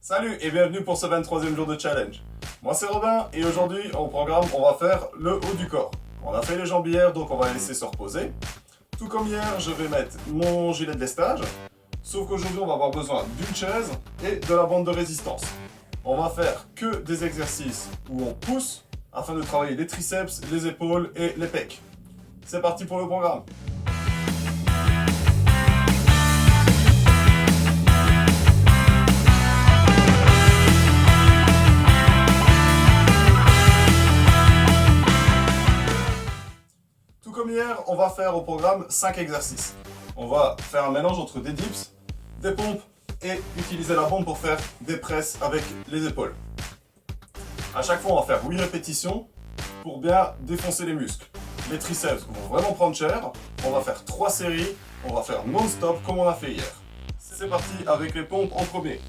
Salut et bienvenue pour ce 23e jour de challenge. Moi c'est Robin et aujourd'hui au programme on va faire le haut du corps. On a fait les jambes hier donc on va les laisser se reposer. Tout comme hier je vais mettre mon gilet de lestage. Sauf qu'aujourd'hui on va avoir besoin d'une chaise et de la bande de résistance. On va faire que des exercices où on pousse afin de travailler les triceps, les épaules et les pecs. C'est parti pour le programme. Comme hier, on va faire au programme 5 exercices. On va faire un mélange entre des dips, des pompes et utiliser la bombe pour faire des presses avec les épaules. À chaque fois, on va faire 8 répétitions pour bien défoncer les muscles. Les triceps vont vraiment prendre cher. On va faire 3 séries. On va faire non-stop comme on a fait hier. C'est parti avec les pompes en premier.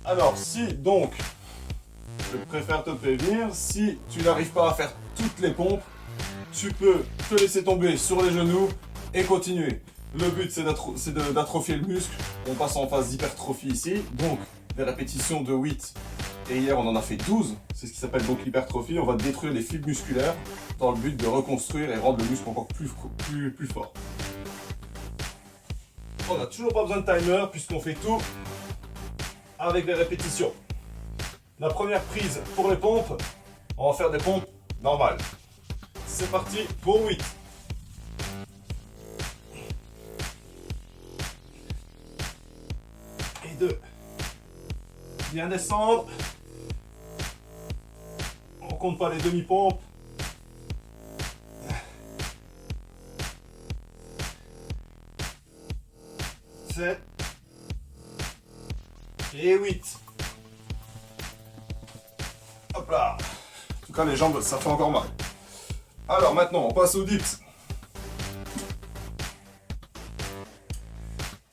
Alors, si donc je préfère te prévenir, si tu n'arrives pas à faire toutes les pompes, tu peux te laisser tomber sur les genoux et continuer. Le but c'est d'atrophier le muscle, on passe en phase d'hypertrophie ici, donc des répétitions de 8, et hier on en a fait 12, c'est ce qui s'appelle donc l'hypertrophie, on va détruire les fibres musculaires dans le but de reconstruire et rendre le muscle encore plus fort. On n'a toujours pas besoin de timer puisqu'on fait tout avec les répétitions. La première prise pour les pompes, on va faire des pompes normales. C'est parti pour 8. Et 2. Bien descendre. On compte pas les demi-pompes. 7. Et 8. Hop là. En tout cas les jambes ça fait encore mal. Alors maintenant on passe aux dips.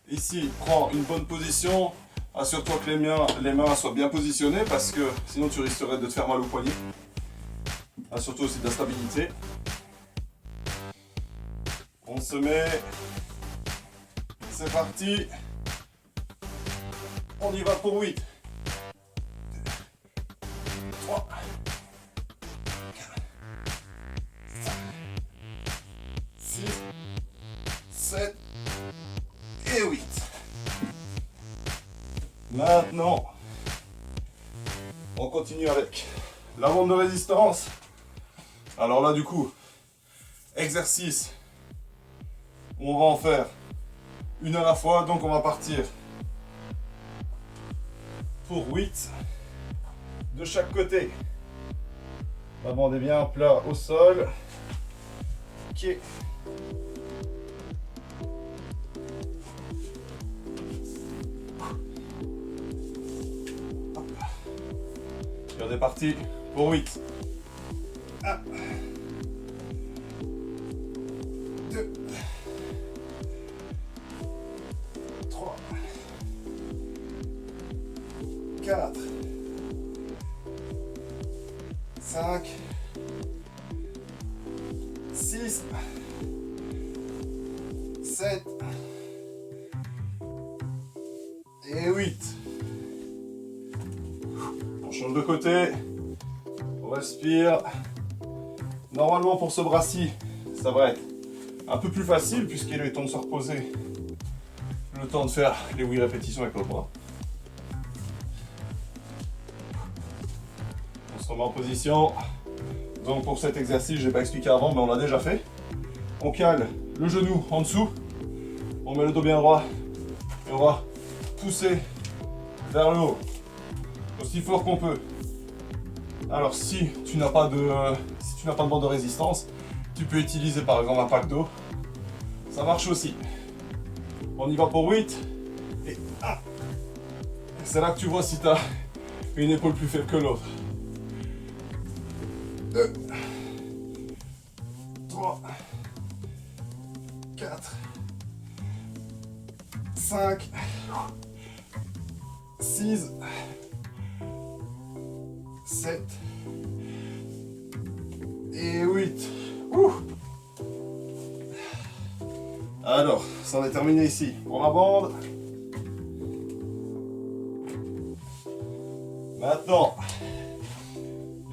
Ici prends une bonne position. Assure-toi que les mains soient bien positionnées parce que sinon tu risquerais de te faire mal au poignet. Assure-toi aussi de la stabilité. On se met. C'est parti. On y va pour 8. 3, 4, 5, 6, 7 et 8. Maintenant, on continue avec la bande de résistance. Alors là, du coup, exercice, on va en faire une à la fois. Donc on va partir pour 8. De chaque côté. La bande est bien plat au sol. Ok. Et on est parti pour 8. 1, 2, 3, 4. 5, 6, 7 et 8. On change de côté, on respire. Normalement pour ce bras-ci, ça va être un peu plus facile puisqu'il est le temps de se reposer, le temps de faire les 8 répétitions avec le bras. On se remet en position. Donc pour cet exercice, je n'ai pas expliqué avant, mais on l'a déjà fait. On cale le genou en dessous, on met le dos bien droit et on va pousser vers le haut aussi fort qu'on peut. Alors si tu n'as pas de bande de résistance, tu peux utiliser par exemple un pack d'eau. Ça marche aussi. On y va pour 8 et 1. C'est là que tu vois si tu as une épaule plus faible que l'autre. 2, 3, 4, 5, 6, 7 et 8. Alors, c'en est terminé ici pour la bande. Maintenant,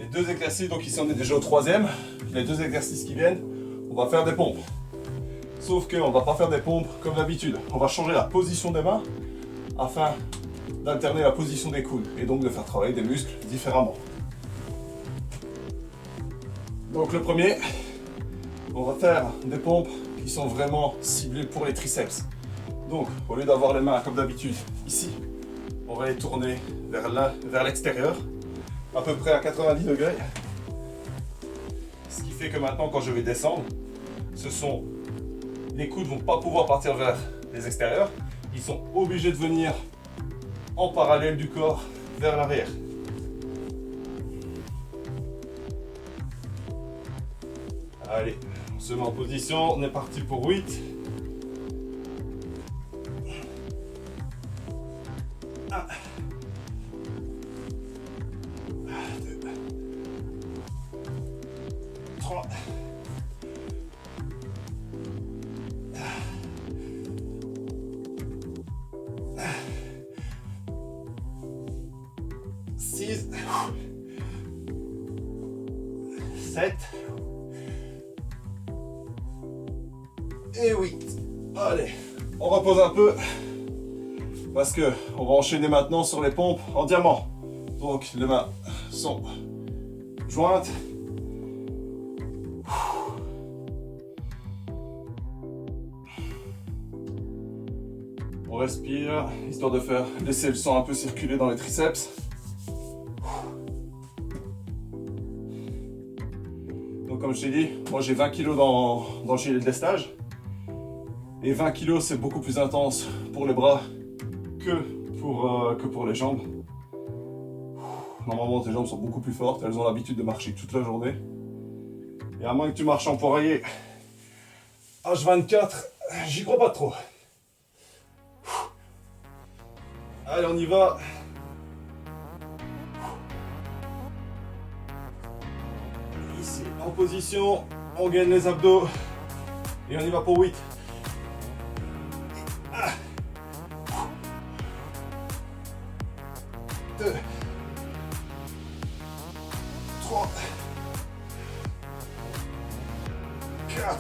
les deux exercices, donc ici on est déjà au troisième. Les deux exercices qui viennent, on va faire des pompes. Sauf qu'on ne va pas faire des pompes comme d'habitude. On va changer la position des mains afin d'alterner la position des coudes et donc de faire travailler des muscles différemment. Donc le premier, on va faire des pompes qui sont vraiment ciblées pour les triceps. Donc au lieu d'avoir les mains comme d'habitude ici, on va les tourner vers l'extérieur, à peu près à 90 degrés. Ce qui fait que maintenant quand je vais descendre, les coudes ne vont pas pouvoir partir vers les extérieurs. Ils sont obligés de venir en parallèle du corps vers l'arrière. Allez, on se met en position, on est parti pour 8. 1, 2, 3, 6, 7 et 8. Allez, on repose un peu parce que on va enchaîner maintenant sur les pompes en diamant. Donc les mains sont jointes. On respire, histoire de laisser le sang un peu circuler dans les triceps. Donc comme je t'ai dit, moi j'ai 20 kg dans le gilet de lestage. Et 20 kg c'est beaucoup plus intense pour les bras que pour les jambes. Normalement tes jambes sont beaucoup plus fortes, elles ont l'habitude de marcher toute la journée. Et à moins que tu marches en poirier H24, j'y crois pas trop. Allez, on y va. Ici, en position, on gagne les abdos. Et on y va pour 8. 2, 3, 4,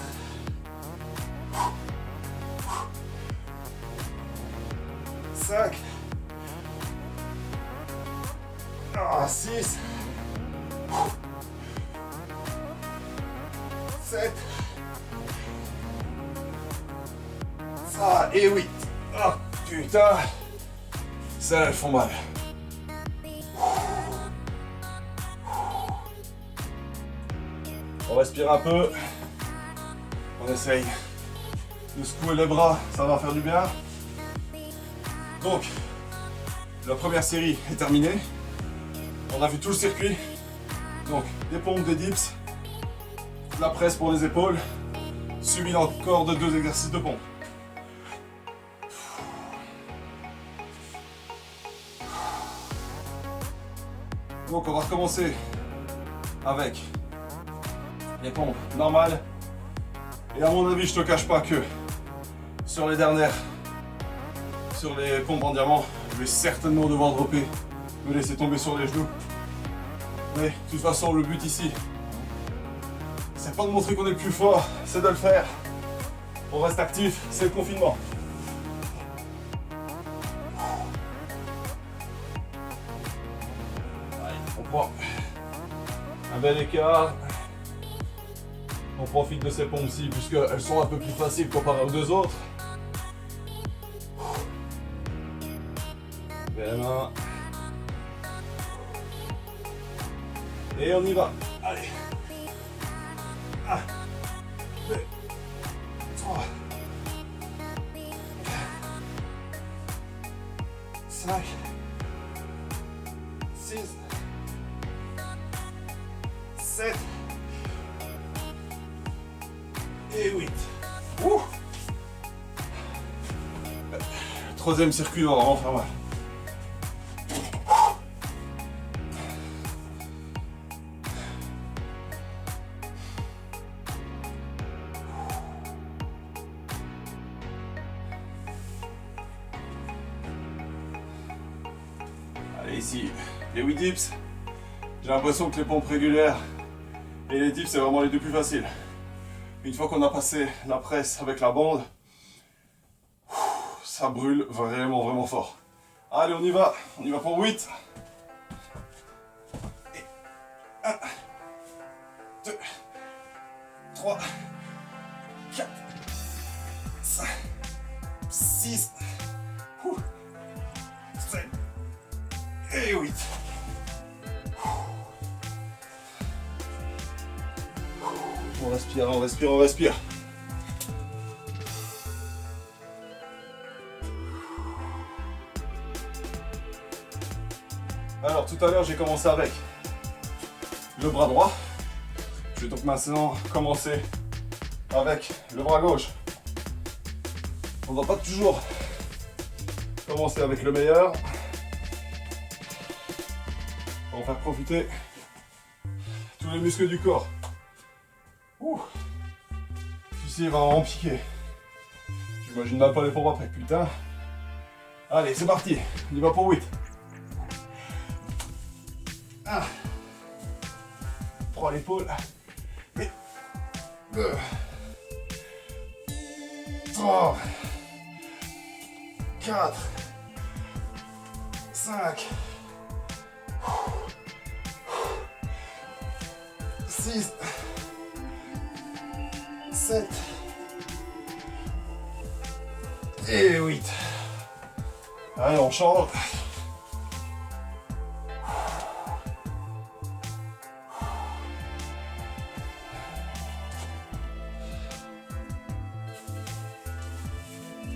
5, 6, 7, ça et 8. Oh putain, ça elles font mal. On respire un peu. On essaye de secouer les bras, ça va faire du bien. Donc, la première série est terminée. On a vu tout le circuit. Donc, des pompes, des dips, la presse pour les épaules, suivi encore de 2 exercices de pompe. Donc, on va recommencer avec les pompes normales. Et à mon avis, je te cache pas que sur les pompes en diamant, je vais certainement devoir dropper, me laisser tomber sur les genoux. Mais de toute façon, le but ici, c'est pas de montrer qu'on est le plus fort, c'est de le faire. On reste actif, c'est le confinement. Allez, on prend un bel écart. On profite de ces pompes-ci puisqu'elles sont un peu plus faciles comparées aux deux autres. Les mains. Et on y va. Allez. 1, 2, 3, 4, 5, 6, 7 et 8. Ouh. Troisième circuit, on va vraiment faire mal. Et ici, les 8 dips. J'ai l'impression que les pompes régulières et les dips, c'est vraiment les deux plus faciles. Une fois qu'on a passé la presse avec la bande, ça brûle vraiment, vraiment fort. Allez, on y va pour 8. Et 1, 2, 3, 4, 5, 6, 7 et 8. On respire, on respire, on respire. Alors tout à l'heure j'ai commencé avec le bras droit. Je vais donc maintenant commencer avec le bras gauche. On ne va pas toujours commencer avec le meilleur. On va faire profiter tous les muscles du corps. Celui-ci va en piquer. J'imagine même pas les pompes après, putain. Allez, c'est parti. On y va pour 8. 1. Prends l'épaule. Et 2. 3. 4. 5. 6. 7 et 8. Allez, on change.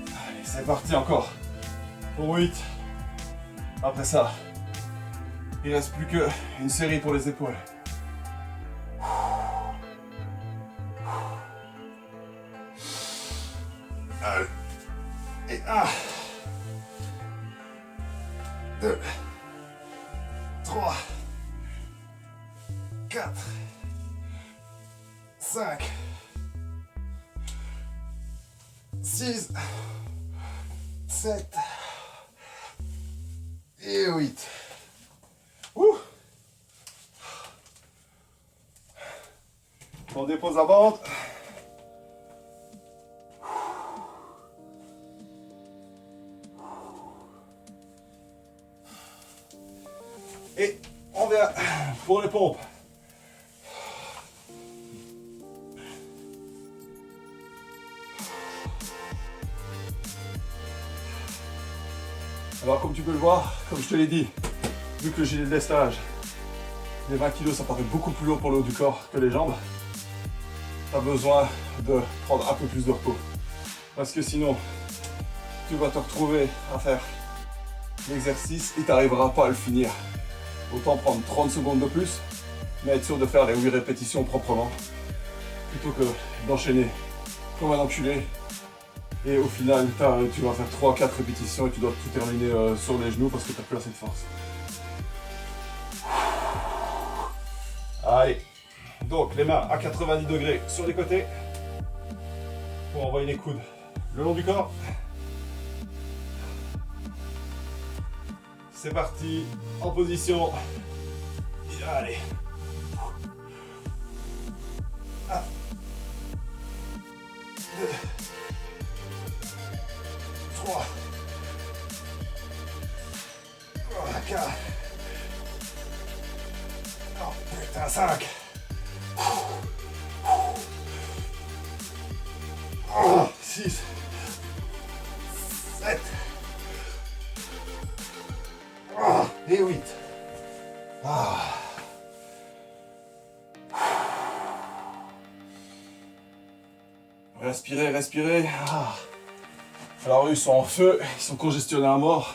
Allez, c'est parti encore. Pour 8. Après ça, il ne reste plus qu'une série pour les épaules. Allez. Et 1, 2, 3, 4, 5, 6, 7 et 8. On dépose la bande. Et on vient pour les pompes. Alors comme tu peux le voir, comme je te l'ai dit, vu que j'ai des lestages, les 20 kg ça paraît beaucoup plus lourd pour le haut du corps que les jambes. Tu as besoin de prendre un peu plus de repos. Parce que sinon, tu vas te retrouver à faire l'exercice et tu n'arriveras pas à le finir. Autant prendre 30 secondes de plus, mais être sûr de faire les 8 répétitions proprement, plutôt que d'enchaîner comme un enculé. Et au final, tu vas faire 3-4 répétitions et tu dois tout terminer sur les genoux parce que tu n'as plus assez de force. Allez, donc les mains à 90 degrés sur les côtés pour envoyer les coudes le long du corps. C'est parti, en position. Et allez. 1, 2, 3, 4. Oh putain, 5. 6. 7. Et 8. Respirez, respirez. Alors eux, ils sont en feu, ils sont congestionnés à mort.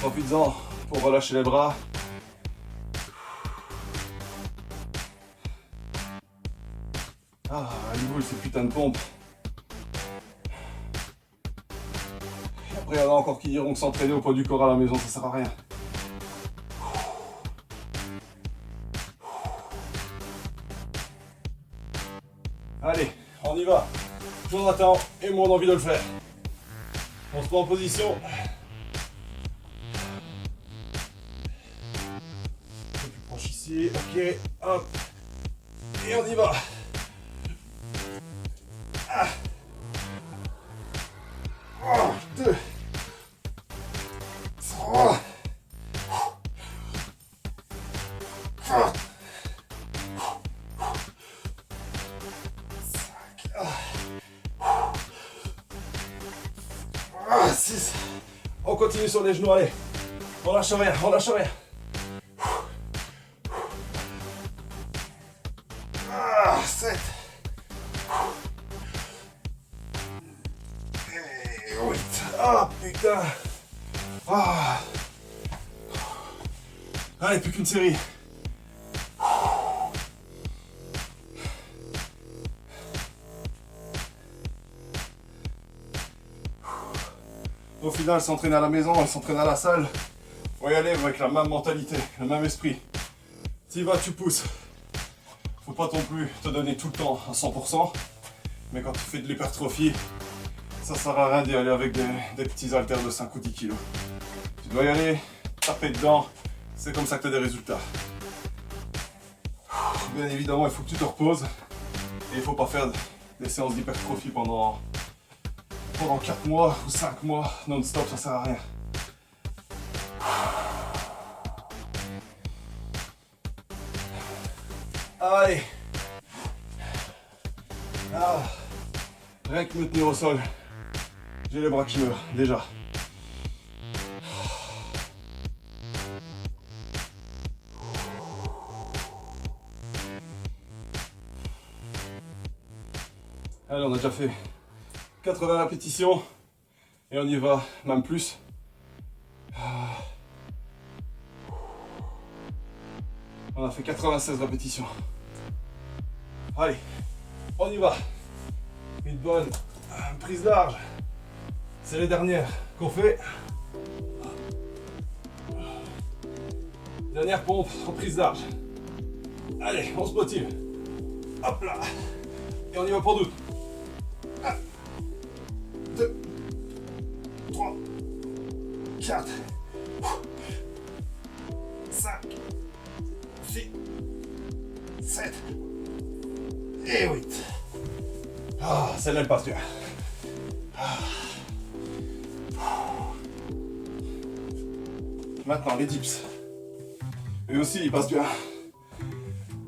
Profites-en pour relâcher les bras. À nouveau ces putains de pompes. Après, il y en a encore qui diront que s'entraîner au poids du corps à la maison, ça sert à rien. Allez, on y va. Jonathan et moi on a envie de le faire. On se met en position. Un peu plus proche ici. Ok, hop. Et on y va. Ah. 1, 2, 3, 4, 6. On continue sur les genoux, allez. On lâche rien, on lâche rien. 7. Et 8. Ah putain. Ah. Allez, plus qu'une série. Au final, s'entraîner à la maison et s'entraîner à la salle, faut y aller avec la même mentalité, le même esprit. Tu y vas, tu pousses. Faut pas non plus te donner tout le temps à 100%, mais quand tu fais de l'hypertrophie, ça sert à rien d'y aller avec des petits haltères de 5 ou 10 kilos. Tu dois y aller, taper dedans, c'est comme ça que tu as des résultats. Bien évidemment, il faut que tu te reposes et il faut pas faire des séances d'hypertrophie pendant 4 mois ou 5 mois non-stop, ça sert à rien. Allez. Ah. Rien que me tenir au sol, j'ai les bras qui meurent, déjà. Allez, on a déjà fait 80 répétitions et on y va, même plus. On a fait 96 répétitions. Allez, on y va. Une bonne prise large. C'est les dernières qu'on fait. Dernière pompe en prise large. Allez, on se motive. Hop là. Et on y va pour 12. 1, 2, 3, 4, 5, 6, 7 et 8. Ah, celle-là elle passe bien. Maintenant les dips. Eux aussi ils passent bien.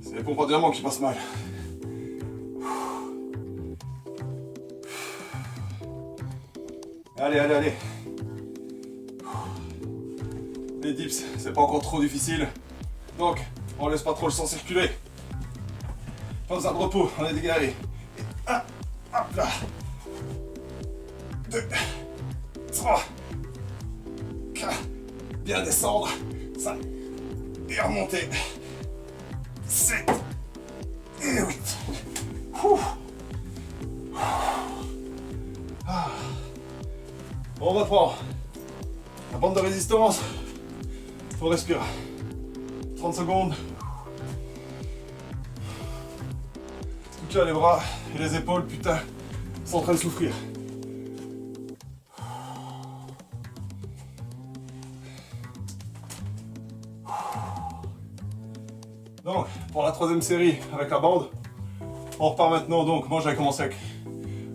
C'est les pompes à diamant qui passent mal. Allez, allez, allez. Les dips, c'est pas encore trop difficile. Donc, on laisse pas trop le sang circuler. Pas besoin de repos, on est dégalé. 1, hop là. 2, 3, 4, bien descendre. 5, et remonter. 7, et 8. On reprend. La bande de résistance. Faut respirer. 30 secondes. Tout là, les bras et les épaules, putain, sont en train de souffrir. Donc, pour la troisième série avec la bande, on repart maintenant. Donc, moi j'avais commencé avec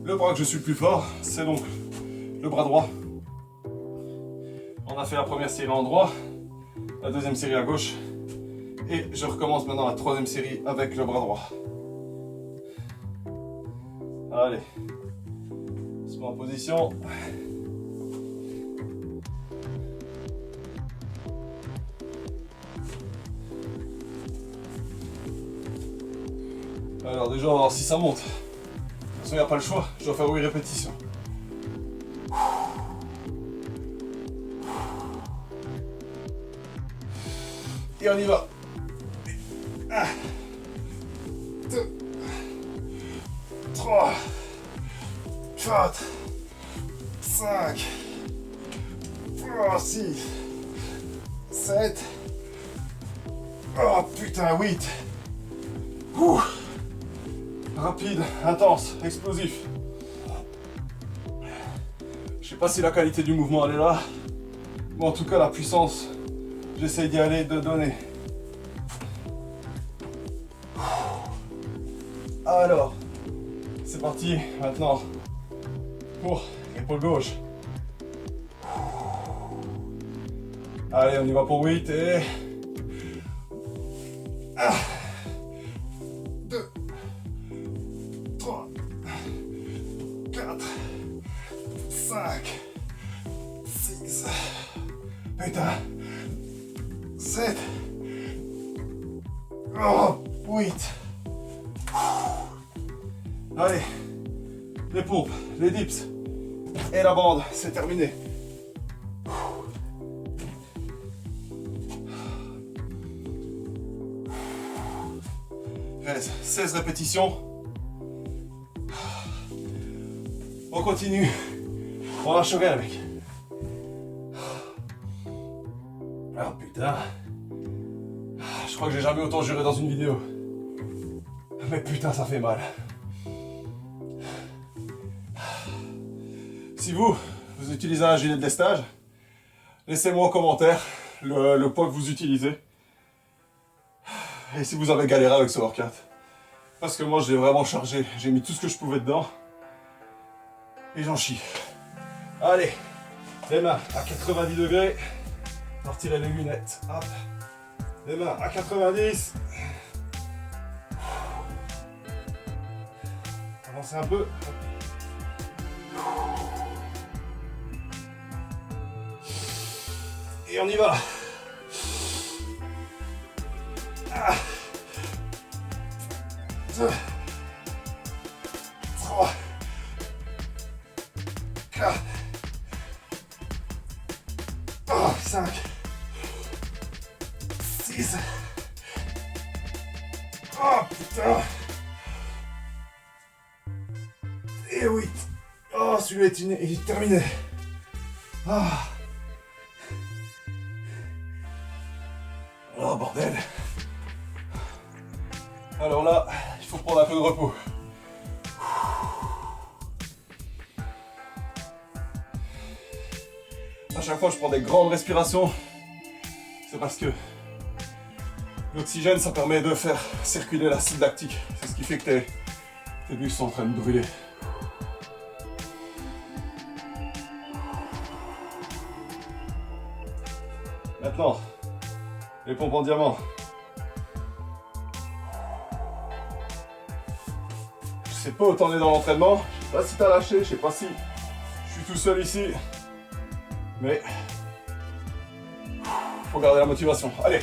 le bras que je suis le plus fort, c'est donc le bras droit. On a fait la première série en droit, la deuxième série à gauche, et je recommence maintenant la troisième série avec le bras droit. Allez, on se met en position. Alors déjà, on va voir si ça monte. De toute façon, il n'y a pas le choix, je dois faire 8 répétitions. Et on y va. 1, 2, 3, 4, 5, Oh, 6, 7, oh putain, 8. Ouh. Rapide, intense, explosif. Je sais pas si la qualité du mouvement elle est là, mais en tout cas la puissance, j'essaye d'y aller, de donner. Alors, c'est parti maintenant pour l'épaule gauche. Allez, on y va pour 8 et... 2, 3, 4, 5, 6, putain, 7, oh, 8. Allez, les pompes, les dips et la bande, c'est terminé. 16 répétitions. On continue. On lâche rien, mec. Ah putain. Je crois que j'ai jamais autant juré dans une vidéo. Mais putain, ça fait mal. Si vous utilisez un gilet de lestage, laissez-moi en commentaire le poids que vous utilisez. Et si vous avez galéré avec ce workout. Parce que moi, je l'ai vraiment chargé. J'ai mis tout ce que je pouvais dedans. Et j'en chie. Allez, les mains à 90 degrés. Retirez les lunettes. Hop. Les mains à 90. Avancez un peu. Et on y va. 2, 3, 4, 5, 6. Oh putain. Et 8. Oh, celui-là est terminé. Ah. Oh bordel. Alors là, il faut prendre un peu de repos. À chaque fois, je prends des grandes respirations. C'est parce que l'oxygène, ça permet de faire circuler l'acide lactique. C'est ce qui fait que tes muscles sont en train de brûler. Maintenant, les pompes en diamant. Je sais pas où t'en es dans l'entraînement, je sais pas si t'as lâché, je sais pas si je suis tout seul ici, mais faut garder la motivation. Allez,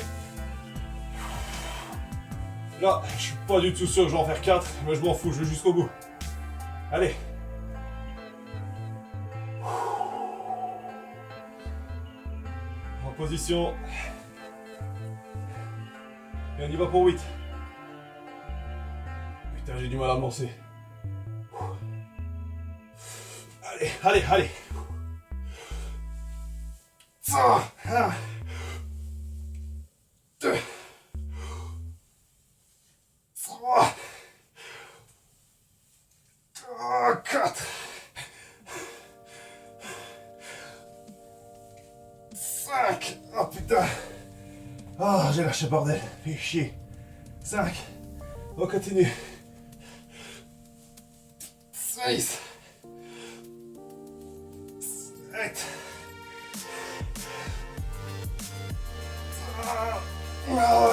là je suis pas du tout sûr que je vais en faire 4, mais je m'en fous, je vais jusqu'au bout. Allez, en position, et on y va pour 8. Putain, j'ai du mal à amorcer. Allez, allez, allez. 1, 2, 3, 4, 5. Oh putain. Ah, j'ai lâché bordel. Fais chier. 5. On continue. 6. 7.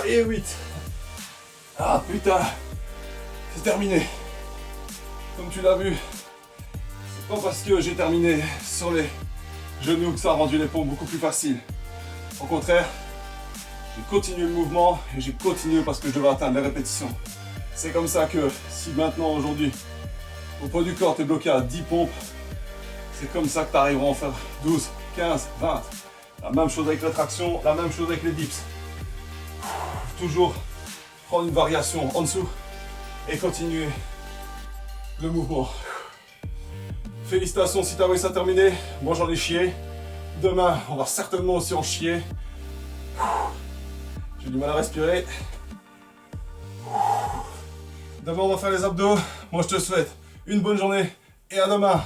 Et 8. Ah putain. C'est terminé. Comme tu l'as vu, c'est pas parce que j'ai terminé sur les genoux que ça a rendu les pompes beaucoup plus faciles. Au contraire, j'ai continué le mouvement et j'ai continué parce que je devais atteindre les répétitions. C'est comme ça que si maintenant, aujourd'hui, au poids du corps, tu es bloqué à 10 pompes, c'est comme ça que tu arriveras à en faire 12, 15, 20. La même chose avec la traction, la même chose avec les dips. Toujours prendre une variation en dessous et continuer le mouvement. Félicitations si tu as réussi à terminer. Moi j'en ai chié. Demain, on va certainement aussi en chier. J'ai du mal à respirer. Demain, on va faire les abdos. Moi, je te souhaite une bonne journée et à demain.